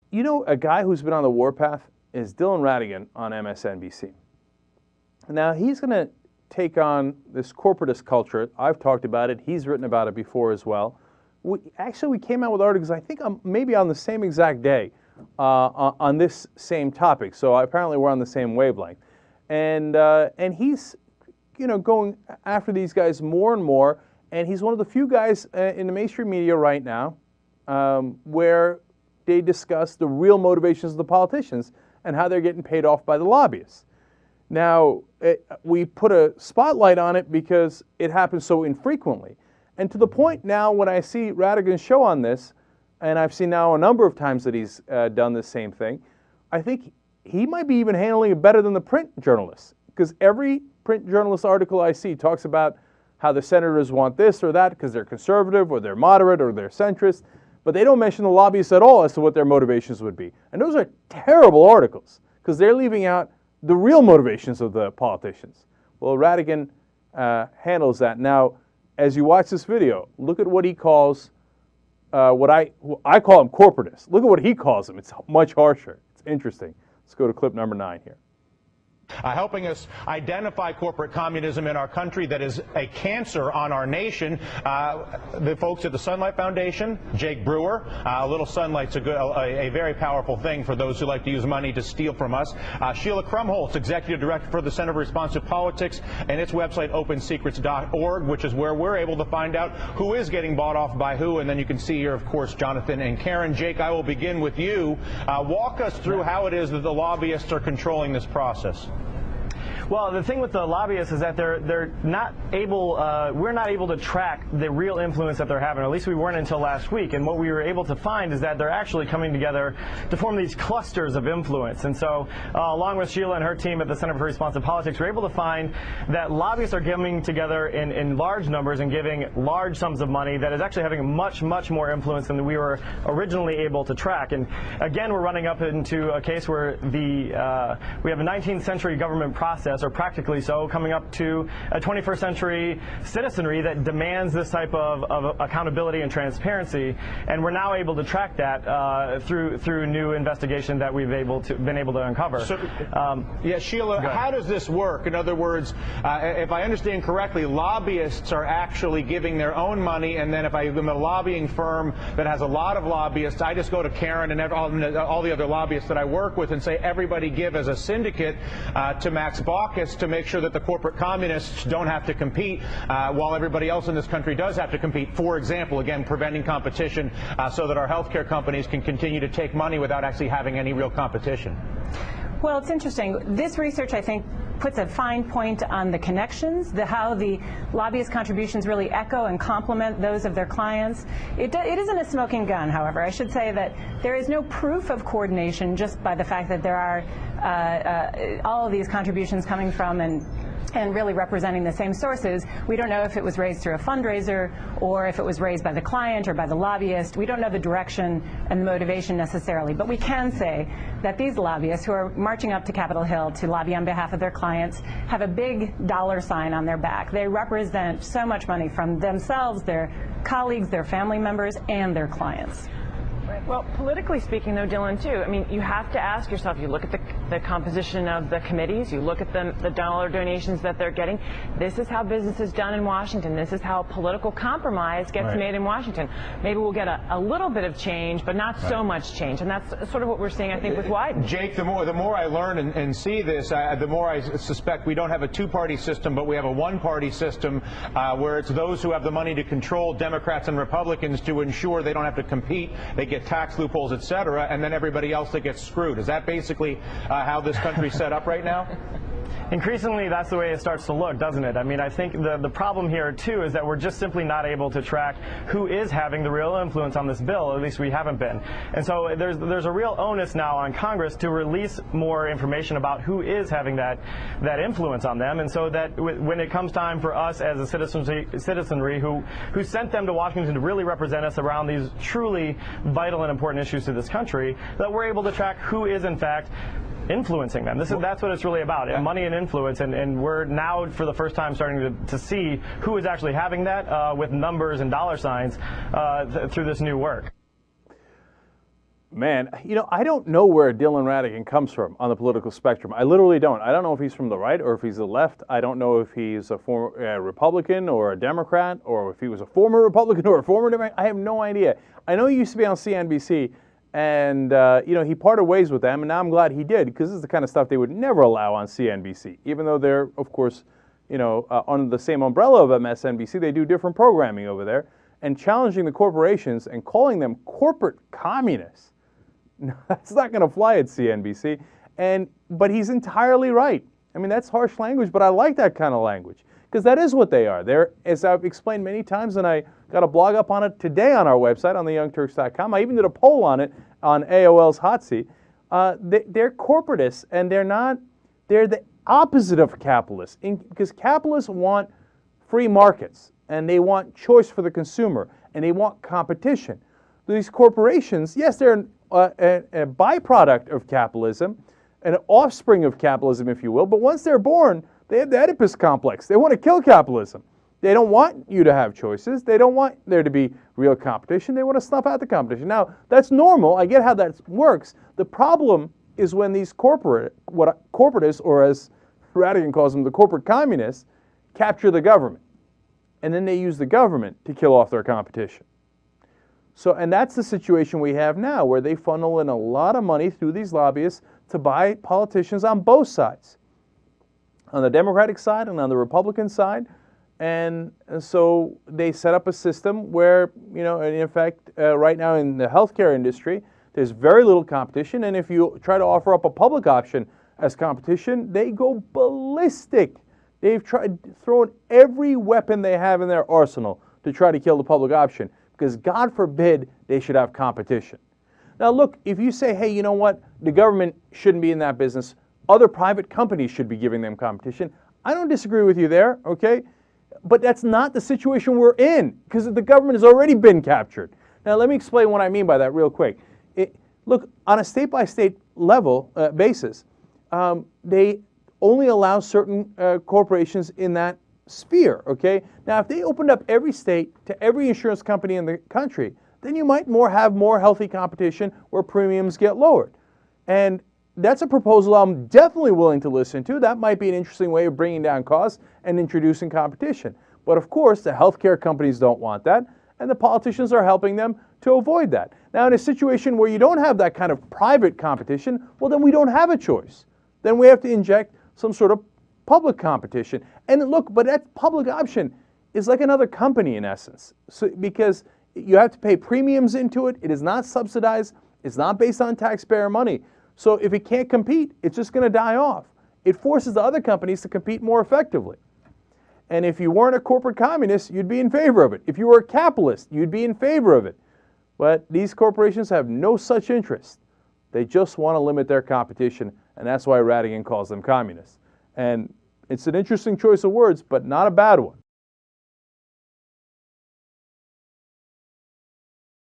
You know, a guy who's been on the warpath is Dylan Ratigan on MSNBC. Now, he's going to take on this corporatist culture. I've talked about it. He's written about it before as well. We came out with articles, I think, maybe on the same exact day on this same topic. So apparently we're on the same wavelength. And he's, going after these guys more and more. And he's one of the few guys in the mainstream media right now where they discuss the real motivations of the politicians and how they're getting paid off by the lobbyists. Now, we put a spotlight on it because it happens so infrequently. And to the point now when I see Ratigan's show on this, and I've seen now a number of times that he's done the same thing, I think he might be even handling it better than the print journalists. Because every print journalist article I see talks about how the senators want this or that because they're conservative or they're moderate or they're centrist, but they don't mention the lobbyists at all as to what their motivations would be. And those are terrible articles because they're leaving out the real motivations of the politicians. Well, Ratigan handles that. Now, as you watch this video, look at what he calls, what I call him corporatists. Look at what he calls them. It's much harsher. It's interesting. Let's go to clip number 9 here. Helping us identify corporate communism in our country that is a cancer on our nation. The folks at the Sunlight Foundation, Jake Brewer. A little sunlight's a very powerful thing for those who like to use money to steal from us. Sheila Krumholtz, Executive Director for the Center for Responsive Politics, and its website, opensecrets.org, which is where we're able to find out who is getting bought off by who. And then you can see here, of course, Jonathan and Karen. Jake, I will begin with you. Walk us through how it is that the lobbyists are controlling this process. Well, the thing with the lobbyists is that they're not able, we're not able to track the real influence that they're having, or at least we weren't until last week. And what we were able to find is that they're actually coming together to form these clusters of influence. And so, along with Sheila and her team at the Center for Responsive Politics, we're able to find that lobbyists are coming together in large numbers and giving large sums of money that is actually having much, much more influence than we were originally able to track. And again, we're running up into a case where we have a 19th century government process, or practically so, coming up to a 21st century citizenry that demands this type of accountability and transparency, and we're now able to track that through new investigation that we've been able to uncover. So, yeah, Sheila, how does this work? In other words, if I understand correctly, lobbyists are actually giving their own money, and then if I'm a lobbying firm that has a lot of lobbyists, I just go to Karen and all the other lobbyists that I work with and say, everybody give as a syndicate to Max Baucus to make sure that the corporate communists don't have to compete while everybody else in this country does have to compete. For example, again, preventing competition so that our healthcare companies can continue to take money without actually having any real competition. Well, it's interesting. This research, I think, puts a fine point on the connections, how the lobbyist contributions really echo and complement those of their clients. It isn't a smoking gun, however. I should say that there is no proof of coordination just by the fact that there are all of these contributions coming from and really representing the same sources. We don't know if it was raised through a fundraiser or if it was raised by the client or by the lobbyist. We don't know the direction and the motivation necessarily, but we can say that these lobbyists who are marching up to Capitol Hill to lobby on behalf of their clients have a big dollar sign on their back. They represent so much money from themselves, their colleagues, their family members, and their clients. Well, politically speaking, though, Dylan, too, I mean, you have to ask yourself, you look at the composition of the committees, you look at the dollar donations that they're getting. This is how business is done in Washington. This is how political compromise gets made in Washington. Maybe we'll get a little bit of change, but not so much change. And that's sort of what we're seeing, I think, with Wyden. Jake, the more I learn and see this, the more I suspect we don't have a two-party system, but we have a one-party system where it's those who have the money to control Democrats and Republicans to ensure they don't have to compete. They get tax loopholes, et cetera, and then everybody else that gets screwed. Is that basically how this country's set up right now? Increasingly, that's the way it starts to look, doesn't it? I mean, I think the problem here, too, is that we're just simply not able to track who is having the real influence on this bill. At least we haven't been. And so there's a real onus now on Congress to release more information about who is having that influence on them. And so that when it comes time for us as a citizenry who sent them to Washington to really represent us around these truly vital and important issues to this country, that we're able to track who is, in fact, influencing them. That's what it's really about, money and influence, and we're now for the first time starting to see who is actually having that with numbers and dollar signs through this new work. Man, I don't know where Dylan Ratigan comes from on the political spectrum. I literally don't. I don't know if he's from the right or if he's the left. I don't know if he's a former Republican or a Democrat, or if he was a former Republican or a former Democrat. I have no idea. I know he used to be on CNBC, and he parted ways with them, and now I'm glad he did, because this is the kind of stuff they would never allow on CNBC, even though they're, of course, under the same umbrella of MSNBC. They do different programming over there, and challenging the corporations and calling them corporate communists. No, that's not going to fly at CNBC. But he's entirely right. I mean, that's harsh language, but I like that kind of language, because that is what they are. They're, as I've explained many times, and I got a blog up on it today on our website, on theyoungturks.com. I even did a poll on it on AOL's Hot Seat. They're corporatists, and they're the opposite of capitalists, because capitalists want free markets, and they want choice for the consumer, and they want competition. These corporations, yes, they're a byproduct of capitalism, an offspring of capitalism, if you will, but once they're born, they have the Oedipus complex. They want to kill capitalism. They don't want you to have choices. They don't want there to be real competition. They want to snuff out the competition. Now, that's normal. I get how that works. The problem is when these corporatists, or as Ratigan calls them, the corporate communists, capture the government. And then they use the government to kill off their competition. And that's the situation we have now, where they funnel in a lot of money through these lobbyists to buy politicians on both sides, on the Democratic side and on the Republican side. And so they set up a system where, in fact, right now in the healthcare industry, there's very little competition. And if you try to offer up a public option as competition, they go ballistic. They've thrown every weapon they have in their arsenal to try to kill the public option, because God forbid they should have competition. Now look, if you say, hey, you know what, the government shouldn't be in that business, other private companies should be giving them competition, I don't disagree with you there, okay? But that's not the situation we're in, because the government has already been captured. Now let me explain what I mean by that real quick. Look, on a state-by-state level basis, they only allow certain corporations in that sphere, okay? Now, if they opened up every state to every insurance company in the country, then you might have more healthy competition where premiums get lowered. And that's a proposal I'm definitely willing to listen to. That might be an interesting way of bringing down costs and introducing competition. But of course, the healthcare companies don't want that, and the politicians are helping them to avoid that. Now, in a situation where you don't have that kind of private competition, well, then we don't have a choice. Then we have to inject some sort of public competition. And look, but that public option is like another company in essence, because you have to pay premiums into it. It is not subsidized. It's not based on taxpayer money. So if it can't compete, it's just going to die off. It forces the other companies to compete more effectively. And if you weren't a corporate communist, you'd be in favor of it. If you were a capitalist, you'd be in favor of it. But these corporations have no such interest. They just want to limit their competition, and that's why Ratigan calls them communists. And it's an interesting choice of words, but not a bad one.